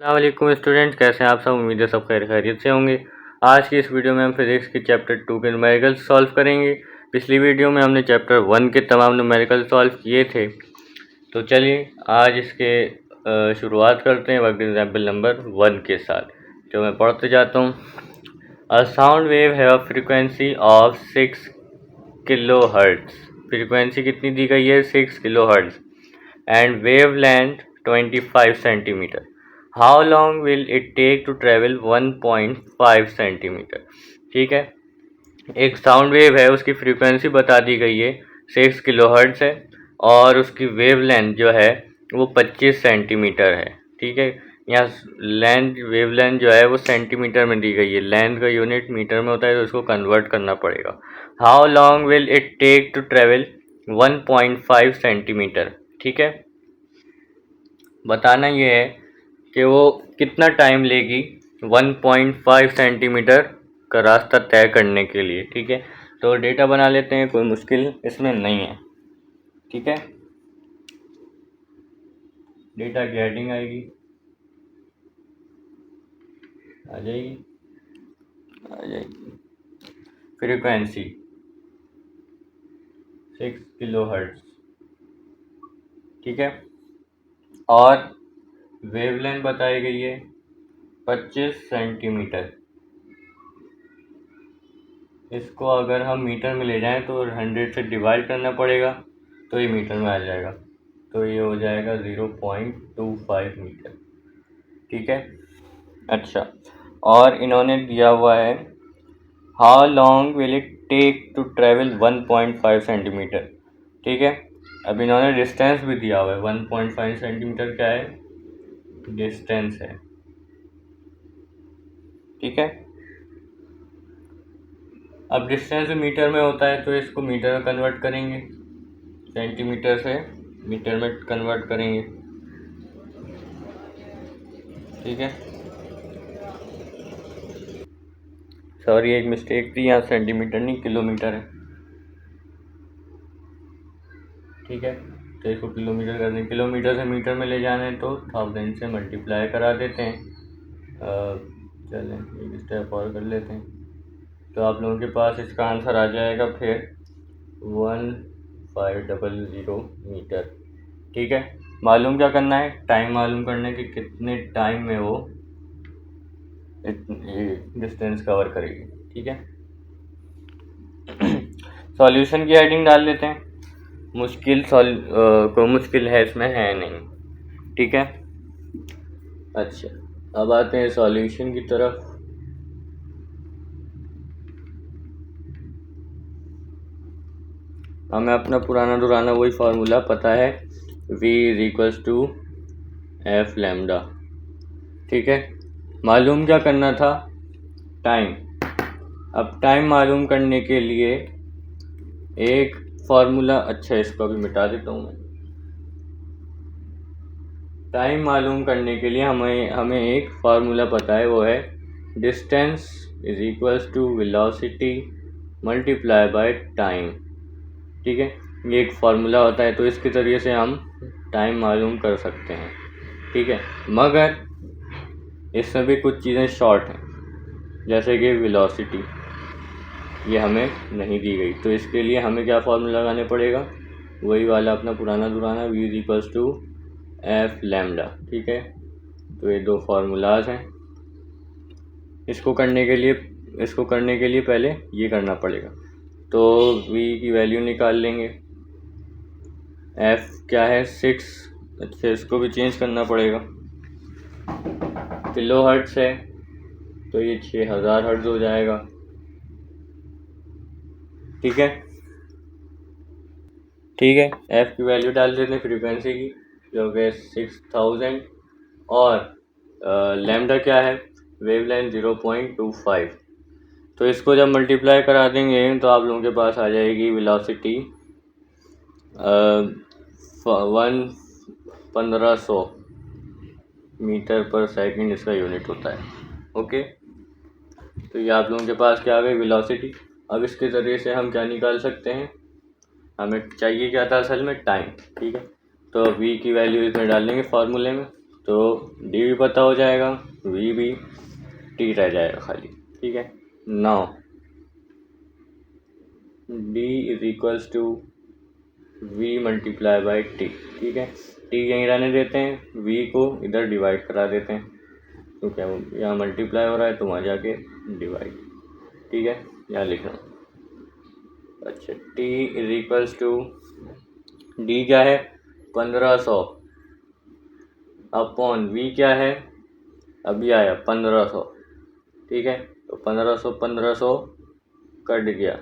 अस्सलाम वालेकुम स्टूडेंट्स, कैसे हैं आप सब। उम्मीद है सब खैरियत से होंगे। आज की इस वीडियो में हम फिजिक्स के चैप्टर 2 के न्यूमेरिकल सॉल्व करेंगे। पिछली वीडियो में हमने चैप्टर 1 के तमाम न्यूमेरिकल सॉल्व किए थे। तो चलिए आज इसके शुरुआत करते हैं वर्क एग्जाम्पल नंबर 1 के साथ, जो मैं पढ़ते जाता हूँ। A sound wave have a frequency of 6 kilohertz. Frequency कितनी दी गई है? 6 kilohertz. And wavelength 25 centimetre. How long will it take to travel 1.5 centimetre. ठीक है, एक साउंड वेव है, उसकी फ्रीक्वेंसी बता दी गई है 6 किलो हर्ट्ज है और उसकी वेव लेंथ जो है वो 25 सेंटीमीटर है। ठीक है, यहाँ वेव लेंथ जो है वो सेंटीमीटर में दी गई है, लेंथ का यूनिट मीटर में होता है तो उसको कन्वर्ट करना पड़ेगा। How long will it take to travel 1.5 centimetre. ठीक है, बताना ये है कि वो कितना टाइम लेगी 1.5 सेंटीमीटर का रास्ता तय करने के लिए। ठीक है, तो डेटा बना लेते हैं, कोई मुश्किल इसमें नहीं है। ठीक है, डेटा की हेडिंग आएगी, आ जाएगी। Frequency 6 kilo hertz. ठीक है, और वेवलेंथ बताई गई है 25 सेंटीमीटर। इसको अगर हम मीटर में ले जाएं तो 100 से डिवाइड करना पड़ेगा तो ये मीटर में आ जाएगा, तो ये हो जाएगा 0.25 मीटर। ठीक है, अच्छा, और इन्होंने दिया हुआ है how long will it take to travel 1.5 centimetre. ठीक है, अब इन्होंने डिस्टेंस भी दिया हुआ है। 1.5 सेंटीमीटर क्या है? डिस्टेंस है। ठीक है, अब डिस्टेंस मीटर में होता है तो इसको मीटर में कन्वर्ट करेंगे, सेंटीमीटर से मीटर में कन्वर्ट करेंगे। ठीक है, सॉरी एक मिस्टेक थी, यहाँ सेंटीमीटर नहीं किलोमीटर है। ठीक है, तो इसको किलोमीटर करने, किलोमीटर से मीटर में ले जाना है तो 1000 से मल्टीप्लाई करा देते हैं। चलें एक स्टेप और कर लेते हैं, तो आप लोगों के पास इसका आंसर आ जाएगा फिर 1500 मीटर। ठीक है, मालूम क्या करना है? टाइम मालूम करना है कि कितने टाइम में वो डिस्टेंस कवर करेगी। ठीक है, सॉल्यूशन की हेडिंग डाल लेते हैं। कोई मुश्किल है इसमें है नहीं। ठीक है, अच्छा, अब आते हैं सॉल्यूशन की तरफ। हमें अपना पुराना दुराना वही फार्मूला पता है, v = f लैम्डा। ठीक है, मालूम क्या करना था? टाइम। अब टाइम मालूम करने के लिए एक फार्मूला, अच्छा इसको भी मिटा देता हूँ मैं। टाइम मालूम करने के लिए हमें एक फार्मूला पता है, वो है distance = velocity multiply by time. ठीक है, ये एक फार्मूला होता है, तो इसके ज़रिए से हम टाइम मालूम कर सकते हैं। ठीक है, मगर इसमें भी कुछ चीज़ें शॉर्ट हैं, जैसे कि वेलोसिटी ये हमें नहीं दी गई, तो इसके लिए हमें क्या फार्मूला लगाने पड़ेगा? वही वाला अपना पुराना दुराना, v = f लैम्डा। ठीक है, तो ये दो फार्मूलाज हैं। इसको करने के लिए पहले ये करना पड़ेगा, तो v की वैल्यू निकाल लेंगे। f क्या है? 6। अच्छा, इसको भी चेंज करना पड़ेगा, किलो हर्ट्ज है तो ये 6000 हर्ट्ज हो जाएगा। ठीक है, f की वैल्यू डाल देते हैं फ्रीक्वेंसी की, जो कि 6000, और लैम्डा क्या है? वेवलेंथ 0.25। तो इसको जब मल्टीप्लाई करा देंगे तो आप लोगों के पास आ जाएगी वेलोसिटी 1500 मीटर पर सेकंड, इसका यूनिट होता है। ओके, तो ये आप लोगों के पास क्या आ गई? वेलोसिटी। अब इसके ज़रिए से हम क्या निकाल सकते हैं? हमें चाहिए क्या था असल में? टाइम। ठीक है, तो v की वैल्यू इसमें डाल देंगे फार्मूले में, तो डी भी पता हो जाएगा, वी भी, टी रह जाएगा खाली। ठीक है, now D is equals to V multiply by T. ठीक है, टी यहीं रहने देते हैं, वी को इधर डिवाइड करा देते हैं, तो क्या यहाँ मल्टीप्लाई हो रहा है तो वहाँ जाके डिवाइड। ठीक है, यहाँ लिख रहा हूँ। अच्छा, T is equals to D क्या है 1500 अपॉन वी क्या है अभी आया 1500। ठीक है, तो 1500 कट गया।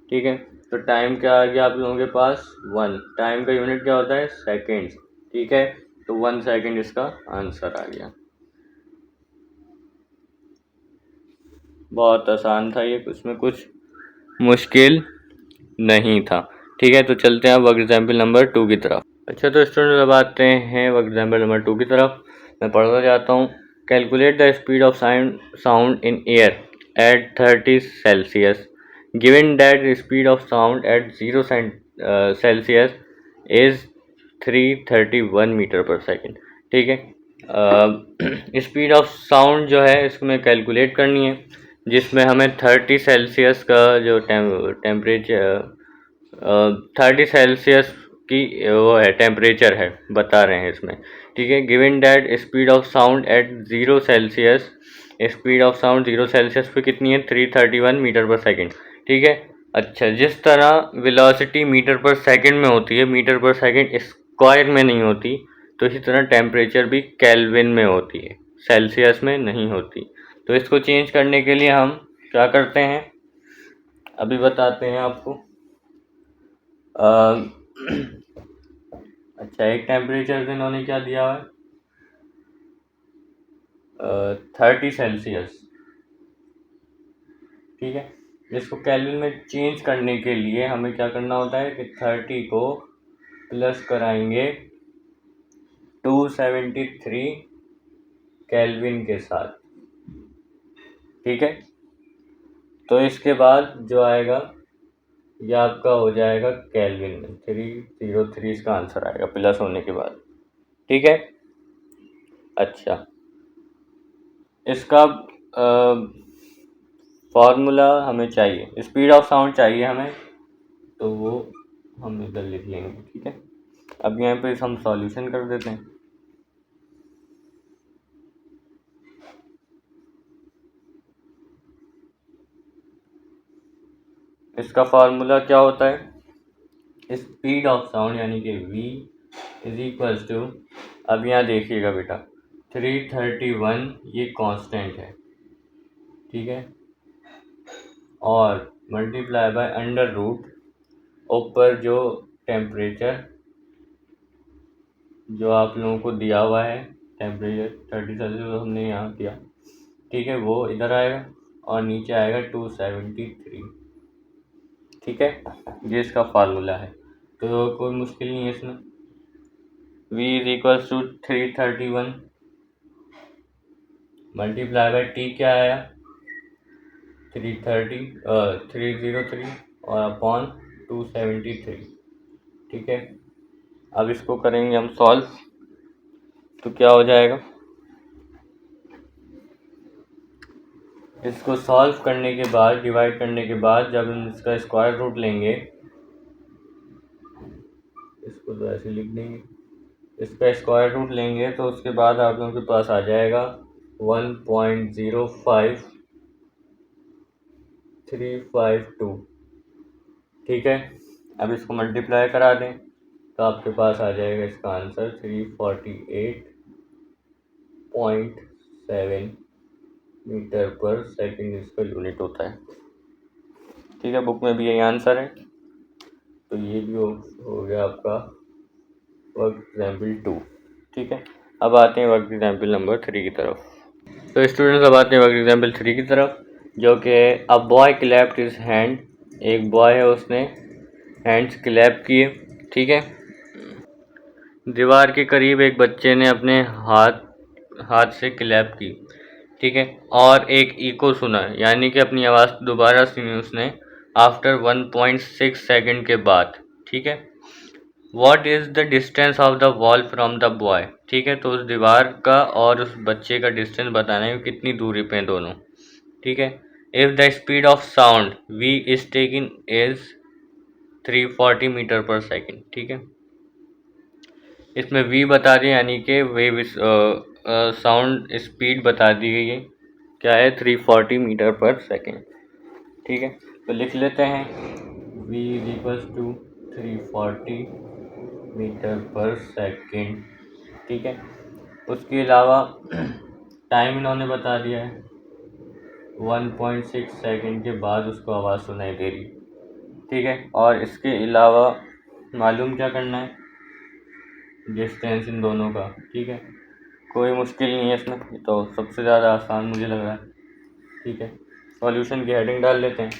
ठीक है, तो टाइम क्या आ गया आप लोगों के पास 1। टाइम का यूनिट क्या होता है सेकेंड्स। ठीक है, तो 1 सेकेंड इसका आंसर आ गया। बहुत आसान था ये, उसमें कुछ मुश्किल नहीं था। ठीक है, तो चलते हैं अब एग्जाम्पल नंबर 2 की तरफ। अच्छा, तो स्टूडेंट अब आते हैं एग्जाम्पल नंबर 2 की तरफ। मैं पढ़ता जाता हूँ। Calculate the speed of sound in air at 30 Celsius given that speed of sound at 0 Celsius is 331 metre per second. ठीक है, स्पीड ऑफ साउंड जो है इसमें कैलकुलेट करनी है, जिसमें हमें 30 सेल्सियस का जो टेम्परेचर 30 सेल्सियस की वो है टेम्परेचर है बता रहे हैं इसमें। ठीक है, given that speed of sound at 0 Celsius, speed of sound 0 Celsius पे कितनी है 331 मीटर पर सेकेंड। ठीक है, अच्छा, जिस तरह वेलोसिटी मीटर पर सेकेंड में होती है, मीटर पर सेकेंड स्क्वायर में नहीं होती, तो इसी तरह टेम्परेचर भी केल्विन में होती है, सेल्सियस में नहीं होती। तो इसको चेंज करने के लिए हम क्या करते हैं अभी बताते हैं आपको। अच्छा, एक टेम्परेचर इन्होंने क्या दिया है 30 सेल्सियस। ठीक है, इसको केल्विन में चेंज करने के लिए हमें क्या करना होता है कि 30 को प्लस कराएंगे 273 केल्विन के साथ। ठीक है, तो इसके बाद जो आएगा ये आपका हो जाएगा केल्विन में 303 इसका आंसर आएगा प्लस होने के बाद। ठीक है, अच्छा, इसका फॉर्मूला हमें चाहिए, स्पीड ऑफ साउंड चाहिए हमें, तो वो हम इधर लिख लेंगे। ठीक है, अब यहाँ पे हम सॉल्यूशन कर देते हैं। इसका फार्मूला क्या होता है स्पीड ऑफ साउंड यानी कि v इज इक्वल्स टू, अब यहाँ देखिएगा बेटा 331 ये कांस्टेंट है। ठीक है, और मल्टीप्लाई बाय अंडर रूट ऊपर जो टेम्परेचर जो आप लोगों को दिया हुआ है टेम्परेचर 30 सेल्सियस हमने यहाँ किया। ठीक है, वो इधर आएगा और नीचे आएगा 273। ठीक है, ये इसका फार्मूला है, तो कोई मुश्किल नहीं है इसमें। v is equals to 331 multiply by T क्या आया 303 और अपॉन 273। ठीक है, अब इसको करेंगे हम सॉल्व, तो क्या हो जाएगा, इसको सॉल्व करने के बाद डिवाइड करने के बाद जब हम इसका स्क्वायर रूट लेंगे, इसको तो ऐसे लिख देंगे, इसका स्क्वायर रूट लेंगे तो उसके बाद आप लोगों के पास आ जाएगा 1.05352। ठीक है, अब इसको मल्टीप्लाई करा दें तो आपके पास आ जाएगा इसका आंसर 348.7 मीटर पर सेकंड इसका यूनिट होता है। ठीक है, बुक में भी यही आंसर है, तो ये भी हो गया आपका वर्क एग्जाम्पल 2। ठीक है, अब आते हैं वर्क एग्जाम्पल नंबर 3 की तरफ। तो स्टूडेंट्स अब आते हैं वर्क एग्जाम्पल 3 की तरफ, जो कि a boy clapped his hand, एक बॉय है उसने हैंड्स क्लैप किए। ठीक है, दीवार के करीब एक बच्चे ने अपने हाथ से क्लैप की। ठीक है, और एक इको सुना, यानी कि अपनी आवाज़ दोबारा सुनी उसने आफ्टर 1.6 सेकंड के बाद। ठीक है, what is the distance of the wall from the boy. ठीक है, तो उस दीवार का और उस बच्चे का डिस्टेंस बताना है कि कितनी दूरी पे हैं दोनों। ठीक है, if the speed of sound v is taken is 340 metre per second. ठीक है, इसमें v बता दिया यानी कि वेव साउंड स्पीड बता दी गई है, क्या है 340 मीटर पर सेकेंड। ठीक है, तो लिख लेते हैं v is equals to 340 metre per second. ठीक है, उसके अलावा टाइम इन्होंने बता दिया है 1.6 सेकेंड के बाद उसको आवाज़ सुनाई दे रही। ठीक है, और इसके अलावा मालूम क्या करना है, डिस्टेंस इन दोनों का। ठीक है, कोई मुश्किल नहीं है इसमें, तो सबसे ज़्यादा आसान मुझे लग रहा है। ठीक है, सॉल्यूशन की हेडिंग डाल लेते हैं।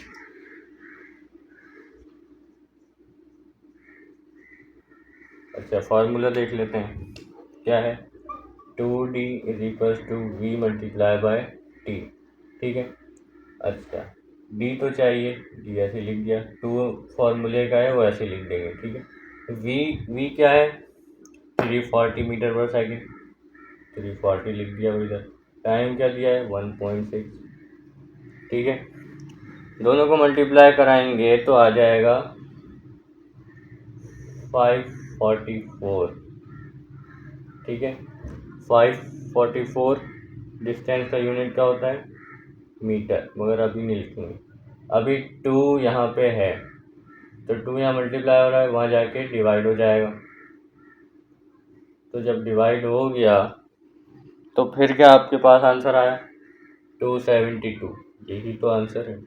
अच्छा, फार्मूला देख लेते हैं क्या है, 2d is equals to V multiply by T. ठीक है, अच्छा डी तो चाहिए, डी ऐसे लिख दिया, टू फार्मूले का है वो ऐसे लिख देंगे। ठीक है, वी क्या है 340 मीटर पर सेकेंड, 340 लिख दिया इधर। टाइम क्या दिया है 1.6। ठीक है, दोनों को मल्टीप्लाई कराएंगे तो आ जाएगा 544। ठीक है, 544 डिस्टेंस का यूनिट क्या होता है, मीटर, मगर अभी नहीं लिखेंगे, अभी 2 यहाँ पे है तो 2 यहाँ मल्टीप्लाई हो रहा है, वहाँ जाके डिवाइड हो जाएगा। तो जब डिवाइड हो गया तो फिर क्या आपके पास आंसर आया 272। यही तो आंसर है,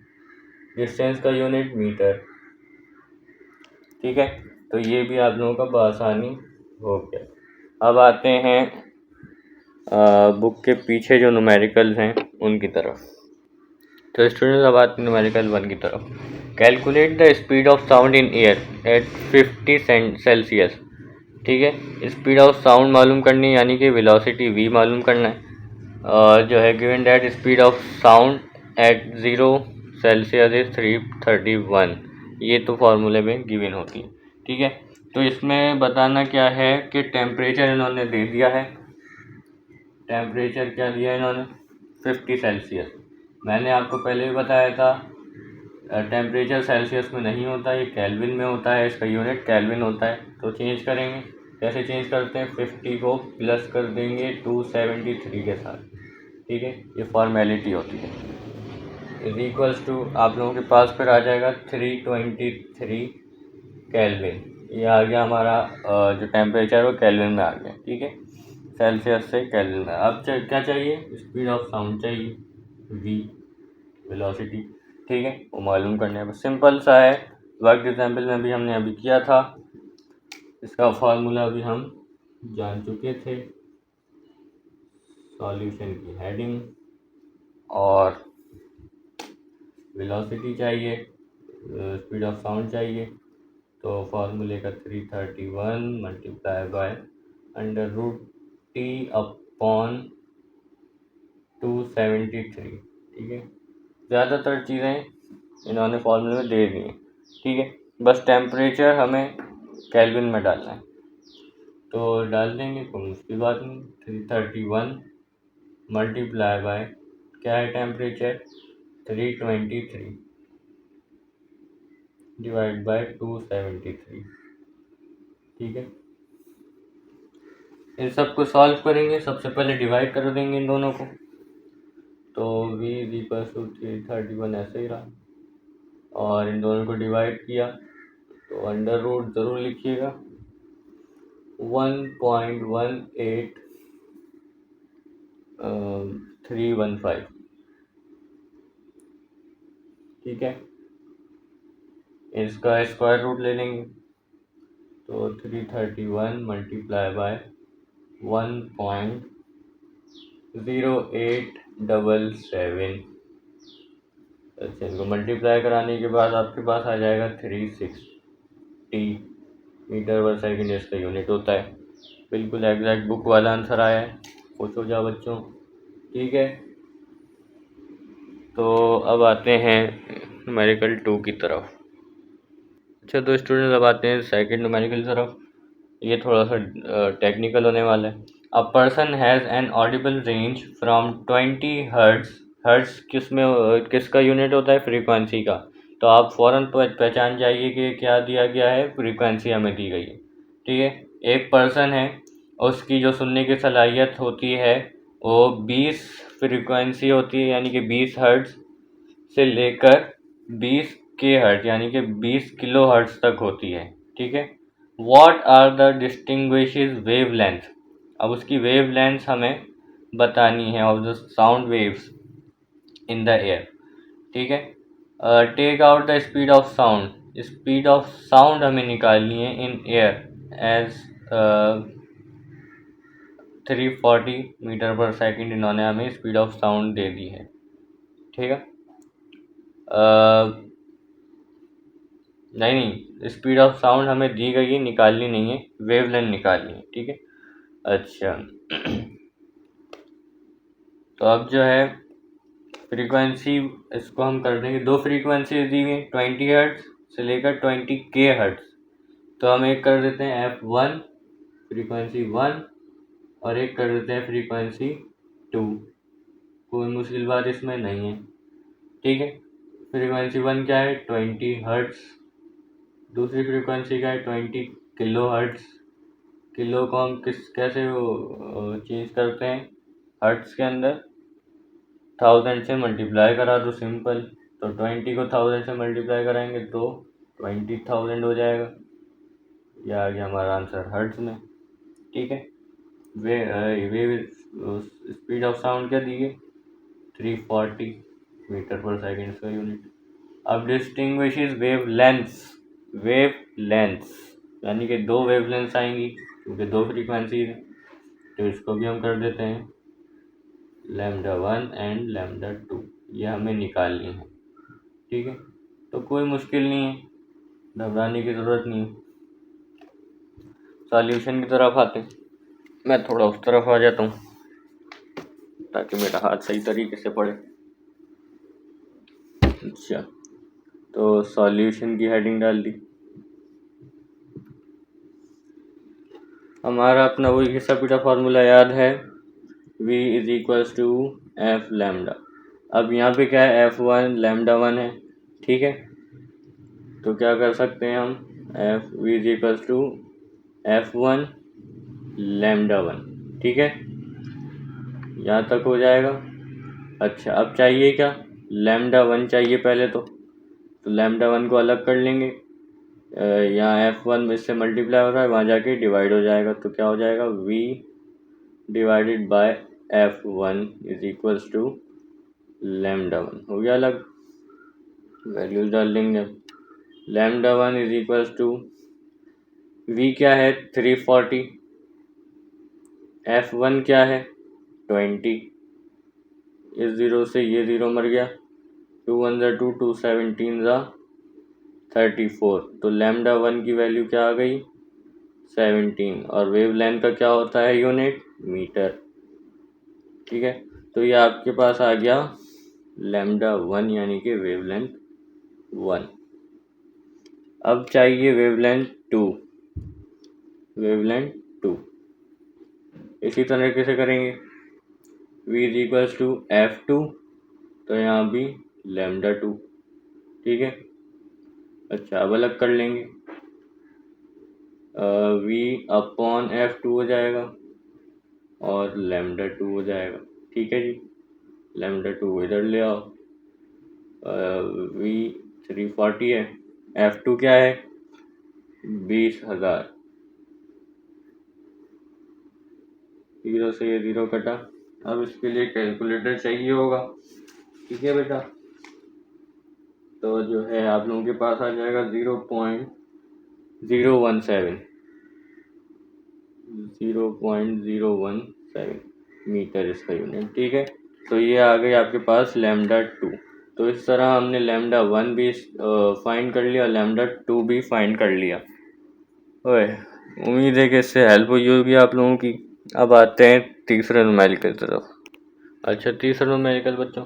डिस्टेंस का यूनिट मीटर। ठीक है, तो ये भी आप लोगों का बआसानी हो गया। अब आते हैं बुक के पीछे जो न्यूमेरिकल्स हैं उनकी तरफ। तो स्टूडेंट्स अब आते हैं न्यूमेरिकल 1 की तरफ। Calculate the speed of sound in air eight 50 Celsius. ठीक है, स्पीड ऑफ साउंड मालूम करनी यानी कि वेलोसिटी v मालूम करना है। जो है given that speed of sound at 0 Celsius is 331। ये तो फार्मूले में गिवन होती है। ठीक है, तो इसमें बताना क्या है कि टेम्परेचर इन्होंने दे दिया है, टेम्परेचर क्या दिया है इन्होंने 50 सेल्सियस। मैंने आपको पहले भी बताया था टेम्परेचर सेल्सियस में नहीं होता, ये केल्विन में होता है, इसका यूनिट केल्विन होता है। तो चेंज करेंगे, कैसे चेंज करते हैं, 50 को प्लस कर देंगे 273 के साथ। ठीक है, ये फॉर्मेलिटी होती है। इज इक्वल्स टू आप लोगों के पास फिर आ जाएगा 323 केल्विन। ये आ गया हमारा जो टेम्परेचर वो केल्विन में आ गया। ठीक है, सेल्सियस से केल्विन में। अब क्या चाहिए, स्पीड ऑफ साउंड चाहिए, v वेलोसिटी। ठीक है, वो मालूम करने है, बस सिंपल सा है। वर्क एग्जाम्पल में भी हमने अभी किया था, इसका फार्मूला भी हम जान चुके थे। सॉल्यूशन की हेडिंग और वेलोसिटी चाहिए, स्पीड ऑफ साउंड चाहिए, तो फार्मूले का 331 multiply by under root T upon 273। ठीक है, ज़्यादातर चीज़ें इन्होंने फार्मूले में दे दी हैं। ठीक है, बस टेम्परेचर हमें केल्विन में डालना है, तो डाल देंगे, कोई मुश्किल बात नहीं। 331 मल्टीप्लाई बाय क्या है टेम्परेचर 323 डिवाइड बाय 273। ठीक है, इन सबको सॉल्व करेंगे, सबसे पहले डिवाइड कर देंगे इन दोनों को, तो v इज इक्वल टू 331 ऐसे ही रहा, और इन दोनों को डिवाइड किया तो अंडर रूट ज़रूर लिखिएगा 1.18315। ठीक है, इसका स्क्वायर रूट ले लेंगे, तो 331 मल्टीप्लाई बाय 1.0877। अच्छा, इनको मल्टीप्लाई कराने के बाद आपके पास आ जाएगा 360 मीटर पर सेकेंड, इसका यूनिट होता है। बिल्कुल एग्जैक्ट बुक वाला आंसर आया है, खुश हो जाओ बच्चों। ठीक है, तो अब आते हैं न्यूमेरिकल 2 की तरफ। अच्छा, तो स्टूडेंट्स अब आते हैं सेकंड न्यूमेरिकल की तरफ। ये थोड़ा सा टेक्निकल होने वाला है। A person has an audible range from 20 hertz. Hertz किसका यूनिट होता है? फ्रीक्वेंसी का। तो आप फ़ौरन पहचान जाइए कि क्या दिया गया है, फ्रीक्वेंसी हमें दी गई है। ठीक है, एक पर्सन है, उसकी जो सुनने की सलाहियत होती है वो 20 फ्रीक्वेंसी होती है, यानी कि 20 हर्ट्ज से लेकर 20 के हर्ट्ज यानी कि 20 किलो हर्ट्ज तक होती है। ठीक है, what are the distinguishes wavelength. अब उसकी वेव लेंथ हमें बतानी है of the sound waves in the air. ठीक है, take out the speed of sound. Speed of sound हमें निकालनी है in air as 340 metre per second. इन्होंने हमें स्पीड ऑफ साउंड दे दी है। ठीक है, नहीं, स्पीड ऑफ साउंड हमें दी गई है, निकालनी नहीं है, वेवलेंथ निकालनी है। ठीक है, अच्छा तो अब जो है फ्रीक्वेंसी, इसको हम कर देंगे, दो फ्रीक्वेंसी दी हुई 20 हर्ट्ज से लेकर 20 के हर्ट्ज। तो हम एक कर देते हैं F1 फ्रीक्वेंसी 1 और एक कर देते हैं फ्रीक्वेंसी 2। कोई मुश्किल बात इसमें नहीं है। ठीक है, फ्रीक्वेंसी 1 क्या है? 20 हर्ट्ज। दूसरी फ्रीक्वेंसी का है 20 किलो हर्ट्ज। किलो को हम कैसे चेंज करते हैं हर्ट्ज के अंदर? 1000 से मल्टीप्लाई करा दो, सिंपल। तो 20 को 1000 से मल्टीप्लाई कराएंगे तो 20,000 हो जाएगा। यह आ गया हमारा आंसर हर्ट्ज में। ठीक है, वे स्पीड ऑफ साउंड क्या दी है? 340 मीटर पर सेकेंड का यूनिट। अब distinguishes wave lengths. Wave lengths यानी कि दो वेव लेंथ्स आएंगी क्योंकि दो फ्रीक्वेंसी है, तो इसको भी हम कर देते हैं λ1 एंड λ2। ये हमें निकालनी है। ठीक है, तो कोई मुश्किल नहीं है, घबराने की ज़रूरत नहीं है। सॉल्यूशन की तरफ आते हैं। मैं थोड़ा उस तरफ आ जाता हूँ ताकि मेरा हाथ सही तरीके से पड़े। अच्छा, तो सॉल्यूशन की हेडिंग डाल दी। हमारा अपना वही घिसा पीटा फार्मूला याद है, V is equals to F lambda. अब यहाँ पे क्या है? F1 λ1 है। ठीक है, तो क्या कर सकते हैं हम? V is equals to F1 λ1। ठीक है, यहाँ तक हो जाएगा। अच्छा, अब चाहिए क्या? λ1 चाहिए पहले तो λ1 को अलग कर लेंगे। यहाँ F1 इससे मल्टीप्लाई हो रहा है, वहाँ जाके डिवाइड हो जाएगा, तो क्या हो जाएगा? V divided by F1 is equals to λ1। हो गया अलग, वैल्यूज डाल देंगे। λ1 इज इक्वल्स टू V क्या है? 340। F1 क्या है? 20। इस ज़ीरो से ये ज़ीरो मर गया, 2 1 ज़ा 2, 2 17 ज़ा 34। तो λ1 की वैल्यू क्या आ गई? 17। और वेव लेंथ का क्या होता है यूनिट? मीटर। ठीक है, तो ये आपके पास आ गया λ1 यानी कि वेव लेंथ 1। अब चाहिए वेव लेंथ 2। वेव लेंथ 2 इसी तरह से करेंगे। V is equals to F2, तो यहाँ भी λ2। ठीक है, अच्छा अब अलग कर लेंगे। V अपॉन F2 हो जाएगा और λ2 हो जाएगा। ठीक है जी, λ2 इधर ले आओ। V 340 है, F2 क्या है? 20,000। ज़ीरो से ये ज़ीरो कटा। अब इसके लिए कैलकुलेटर चाहिए होगा। ठीक है बेटा, तो जो है आप लोगों के पास आ जाएगा 0.017 मीटर इसका यूनिट। ठीक है, तो ये आ गई आपके पास λ2। तो इस तरह हमने λ1 भी फाइंड कर लिया, λ2 भी फाइंड कर लिया। ओए, उम्मीद है कि इससे हेल्प हुई होगी आप लोगों की। अब आते हैं तीसरे न्यूमेरिकल तरफ। अच्छा, तीसरा न्यूमेरिकल बच्चों,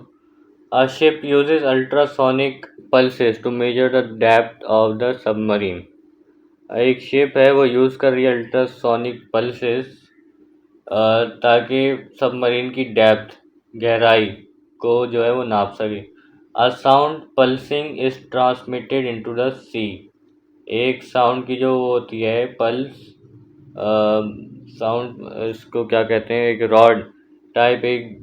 A ship uses ultrasonic pulses to measure the depth of the submarine. एक शिप है वो यूज़ कर रही है अल्ट्रासोनिक पल्सेस ताकि सबमरीन की डेप्थ, गहराई को जो है वो नाप सके। A sound pulsing is transmitted into the sea. एक साउंड की जो वो होती है पल्स, साउंड इसको क्या कहते हैं, एक रॉड टाइप एक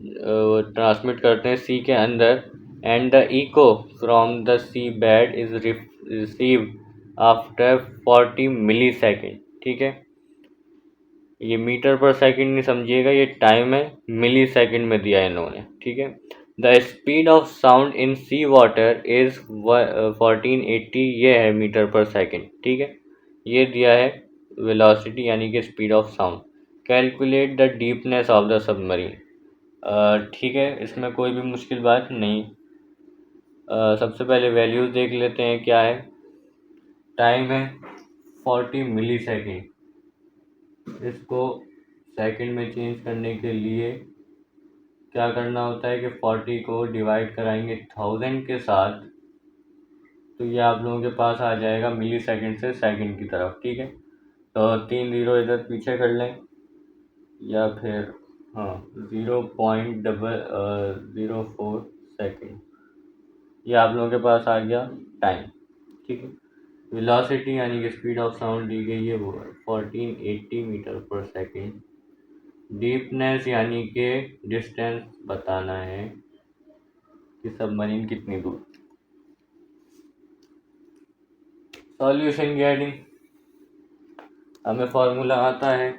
ट्रांसमिट करते हैं सी के अंदर। And the echo from the sea bed is received after 40 millisecond. ठीक है, ये मीटर पर सेकंड नहीं समझिएगा, ये टाइम है, मिली सेकंड में दिया है इन्होंने। ठीक है, the speed of sound in sea water is 1480, ये है मीटर पर सेकंड। ठीक है, ये दिया है वेलोसिटी यानी कि speed of sound. Calculate the deepness of the submarine. ठीक है, इसमें कोई भी मुश्किल बात नहीं। सबसे पहले वैल्यूज देख लेते हैं क्या है। टाइम है 40 मिली सेकेंड, इसको सेकंड में चेंज करने के लिए क्या करना होता है कि 40 को डिवाइड कराएंगे 1000 के साथ, तो ये आप लोगों के पास आ जाएगा मिली सेकंड से सेकंड की तरफ। ठीक है, तो 3 जीरो इधर पीछे कर लें, या फिर हाँ 0.004 सेकेंड, ये आप लोगों के पास आ गया टाइम। ठीक है, वेलोसिटी यानी कि स्पीड ऑफ साउंड दी गई है वो 1480 मीटर पर सेकेंड। डीपनेस यानी कि डिस्टेंस बताना है कि सबमरीन कितनी दूर। सॉल्यूशन की हेडिंग, हमें फॉर्मूला आता है,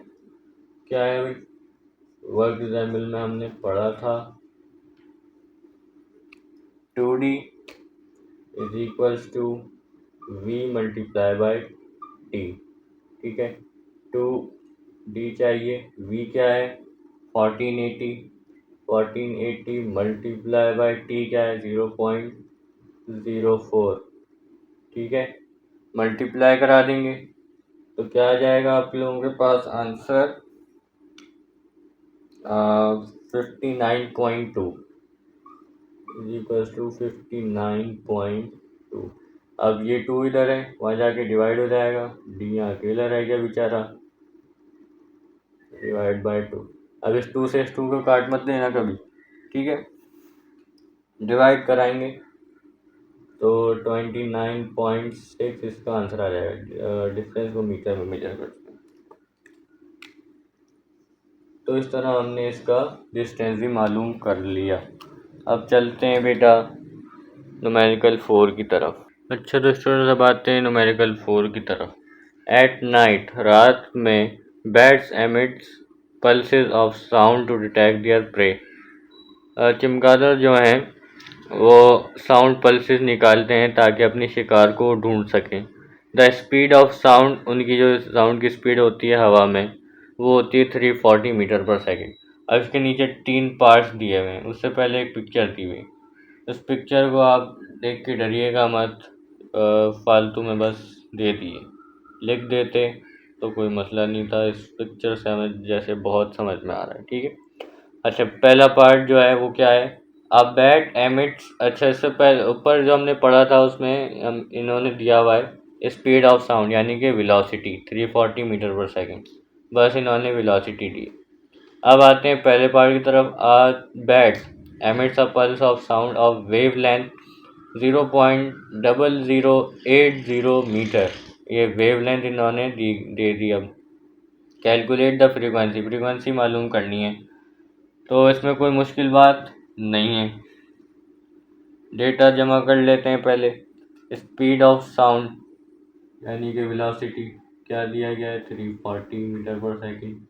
क्या है भाई, वर्क एग्जाम्पल में हमने पढ़ा था 2D is equals to V multiply by T. ठीक है, 2D चाहिए, V क्या है 1480, 1480 मल्टीप्लाई बाई टी क्या है 0.04। ठीक है, मल्टीप्लाई करा देंगे तो क्या आ जाएगा आप लोगों के पास आंसर 59.2 इज इक्वल टू 59.2। अब ये 2 इधर है, वहाँ जाके डिवाइड हो जाएगा, डी यहाँ अकेला रह गया बेचारा, डिवाइड बाय 2। अब इस 2 से इस 2 को काट मत देना कभी। ठीक है, डिवाइड कराएंगे तो 29.6 इसका आंसर आ जाएगा। डिस्टेंस को मीटर में मेजर करते हैं, तो इस तरह हमने इसका डिस्टेंस भी मालूम कर लिया। अब चलते हैं बेटा न्यूमेरिकल 4 की तरफ। अच्छा तो स्टूडेंट्स, अब आते हैं न्यूमेरिकल 4 की तरफ। एट नाइट, रात में, bats emits pulses of sound to detect their prey. चमगादड़ जो हैं वो साउंड पल्सेस निकालते हैं ताकि अपने शिकार को ढूंढ सकें। द स्पीड ऑफ साउंड, उनकी जो साउंड की स्पीड होती है हवा में वो होती है 340 मीटर पर सेकेंड। अब इसके नीचे 3 पार्ट्स दिए हुए हैं, उससे पहले एक पिक्चर दी हुई। इस पिक्चर को आप देख के डरिएगा मत, फालतू में बस दे दिए, लिख देते तो कोई मसला नहीं था। इस पिक्चर से हमें जैसे बहुत समझ में आ रहा है। ठीक है, अच्छा पहला पार्ट जो है वो क्या है, अ बैट एमिट्स। अच्छा इससे पहले ऊपर जो हमने पढ़ा था उसमें इन्होंने दिया हुआ है स्पीड ऑफ साउंड यानी कि वेलोसिटी 340 मीटर पर सेकेंड, बस इन्होंने वेलोसिटी दी। अब आते हैं पहले पार्ट की तरफ। Bat emits a pulse of sound of wavelength 0.0080 metre, ये वेव लेंथ इन्होंने दे दी। अब कैलकुलेट द फ्रीक्वेंसी, फ्रीक्वेंसी मालूम करनी है, तो इसमें कोई मुश्किल बात नहीं है। डेटा जमा कर लेते हैं पहले। स्पीड ऑफ साउंड यानी कि वेलोसिटी क्या दिया गया है 340 मीटर पर सेकेंड।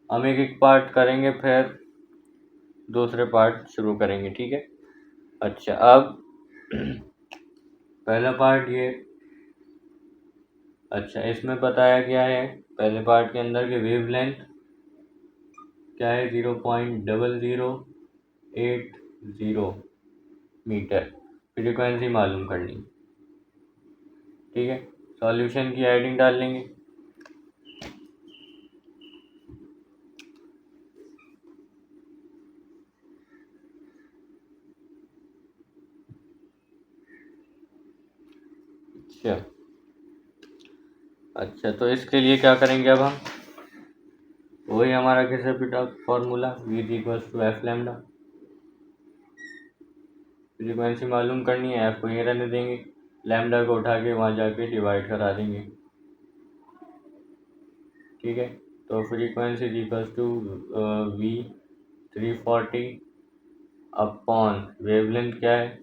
हम एक एक पार्ट करेंगे फिर दूसरे पार्ट शुरू करेंगे। ठीक है, अच्छा अब पहला पार्ट ये, अच्छा इसमें बताया गया है पहले पार्ट के अंदर की वेव लेंथ क्या है 0.0080 मीटर, फ्रीक्वेंसी मालूम करनी। ठीक है, सॉल्यूशन की हेडिंग डाल लेंगे। अच्छा अच्छा, तो इसके लिए क्या करेंगे अब हम, वही हमारा किससे पिटा formula v equals to F lambda. Frequency मालूम करनी है, एफ को यहीं रहने देंगे, लैम्डा को उठा के वहाँ जाके डिवाइड करा देंगे। ठीक है, तो frequency equals to v 340 upon wavelength क्या है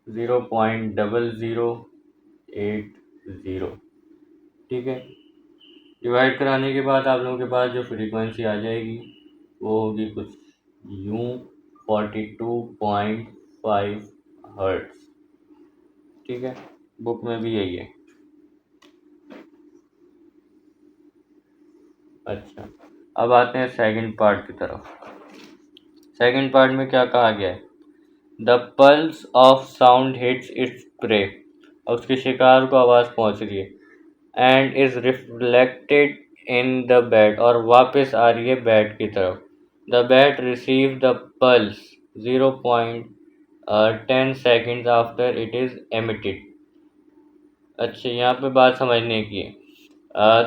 0.0080। ठीक है, डिवाइड कराने के बाद आप लोगों के पास जो फ्रीक्वेंसी आ जाएगी वो होगी कुछ यूं 42.5 हर्ट्ज। ठीक है, बुक में भी यही है। अच्छा, अब आते हैं सेकंड पार्ट की तरफ। सेकंड पार्ट में क्या कहा गया है, the pulse of sound hits its prey, और उसके शिकार को आवाज़ पहुंच रही है, and is reflected in the bat, और वापस आ रही है बैट की तरफ। The bat receive the pulse 0.10 seconds after it is emitted. अच्छा, यहाँ पे बात समझने की है,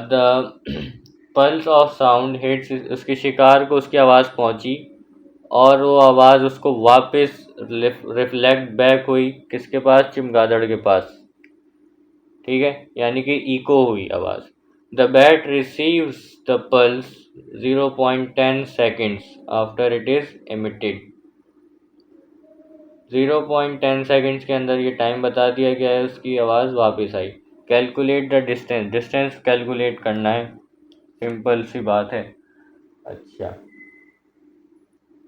the pulse of sound hits, उसके शिकार को उसकी आवाज़ पहुंची और वो आवाज़ उसको वापस रिफ्लेक्ट बैक हुई किसके पास, चमगादड़ के पास। ठीक है, यानी कि इको हुई आवाज़। The bat receives the pulse 0.10 seconds after it is emitted. 0.10 seconds के अंदर ये टाइम बता दिया गया है, उसकी आवाज़ वापस आई। Calculate the distance, distance calculate करना है, सिंपल सी बात है। अच्छा,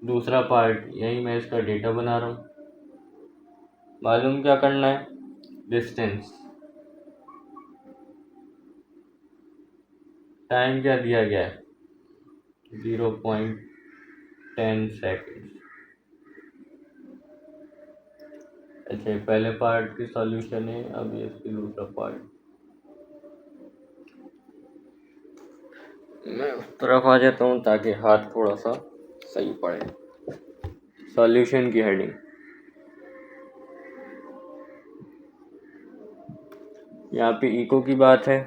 दूसरा पार्ट यही मैं इसका डेटा बना रहा हूँ। मालूम क्या करना है, डिस्टेंस, टाइम क्या दिया गया है 0.10 सेकेंड। अच्छा, पहले पार्ट की सॉल्यूशन है, अब ये इसकी दूसरा पार्ट। मैं उस तरफ आ जाता हूँ ताकि हाथ थोड़ा सा सही पड़े। सॉल्यूशन की हेडिंग, यहाँ पे इको की बात है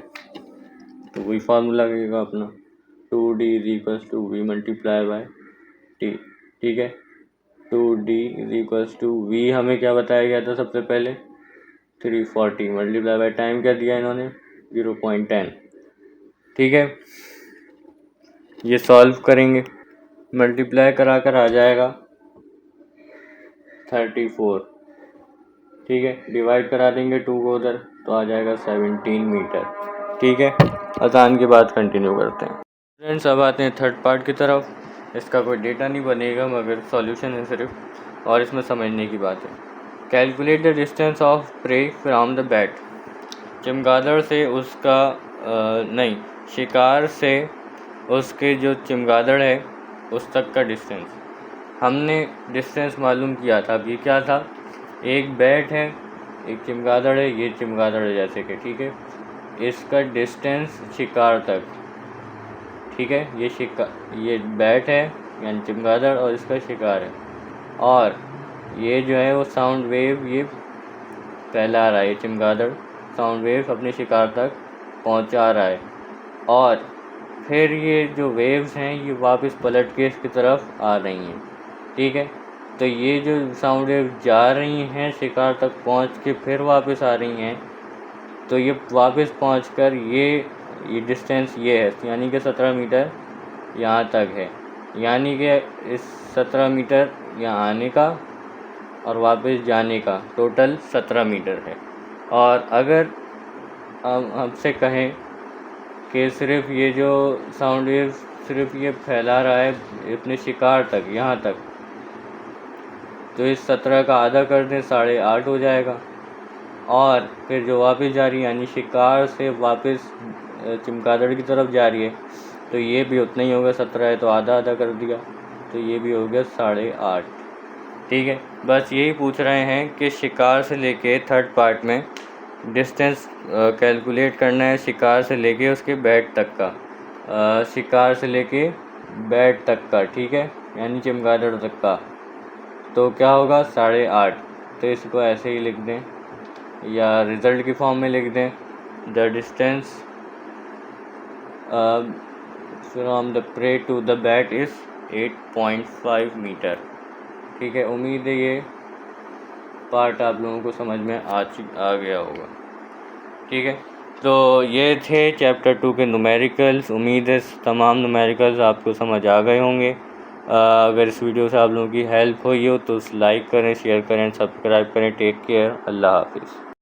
तो वही फार्मूला लगेगा अपना, 2d is equals to V multiply by T. ठीक है, 2d is equals to we हमें क्या बताया गया था सबसे पहले 340 मल्टीप्लाई बाय टाइम क्या दिया इन्होंने 0.10। ठीक है, ये सॉल्व करेंगे, मल्टीप्लाई करा कर आ जाएगा 34। ठीक है, डिवाइड करा देंगे 2 को उधर तो आ जाएगा 17 मीटर। ठीक है, आसान की बात कंटिन्यू करते हैं फ्रेंड्स। अब आते हैं थर्ड पार्ट की तरफ। इसका कोई डेटा नहीं बनेगा मगर सॉल्यूशन है सिर्फ, और इसमें समझने की बात है। Calculate the distance of prey from the bat, चमगादड़ से उसका नहीं, शिकार से उसके जो चमगादड़ है उस तक का डिस्टेंस। हमने डिस्टेंस मालूम किया था। अब ये क्या था, एक बैट है, एक चमगादड़ है, ये चमगादड़ है जैसे कि। ठीक है, इसका डिस्टेंस शिकार तक। ठीक है, ये बैट है यानी चमगादड़ और इसका शिकार है, और ये जो है वो साउंड वेव ये फैला रहा है, ये चमगादड़ साउंड वेव अपने शिकार तक पहुंचा रहा है, और फिर ये जो वेव्स हैं ये वापस पलट के इसकी तरफ आ रही हैं। ठीक है, तो ये जो साउंड वेव जा रही हैं शिकार तक पहुंच के फिर वापस आ रही हैं, तो ये वापस पहुंचकर ये डिस्टेंस ये है, यानी कि 17 मीटर यहाँ तक है, यानी कि इस 17 मीटर यहाँ आने का और वापस जाने का टोटल 17 मीटर है। और अगर हम हमसे कहें कि सिर्फ ये जो साउंड वेव सिर्फ ये फैला रहा है अपने शिकार तक यहाँ तक, तो इस 17 का आधा कर दें 8.5 हो जाएगा, और फिर जो वापस जा रही है यानी शिकार से वापस चमगादड़ की तरफ जा रही है तो ये भी उतना ही होगा, 17 है तो आधा आधा कर दिया तो ये भी हो गया 8.5। ठीक है, बस यही पूछ रहे हैं कि शिकार से लेके थर्ड पार्ट में डिस्टेंस कैलकुलेट करना है, शिकार से लेके उसके बैट तक का, शिकार से लेके बैट तक का। ठीक है, यानी चमगादड़ तक का, तो क्या होगा 8.5। तो इसको ऐसे ही लिख दें या रिज़ल्ट की फॉर्म में लिख दें, the distance from the prey to the bat is 8.5 metre. ठीक है, उम्मीद है ये पार्ट आप लोगों को समझ में आ गया होगा। ठीक है, तो ये थे चैप्टर 2 के न्यूमेरिकल्स। उम्मीद है तमाम न्यूमेरिकल्स आपको समझ आ गए होंगे। अगर इस वीडियो से आप लोगों की हेल्प हुई हो तो लाइक करें, शेयर करें, सब्सक्राइब करें। टेक केयर, अल्लाह हाफिज़।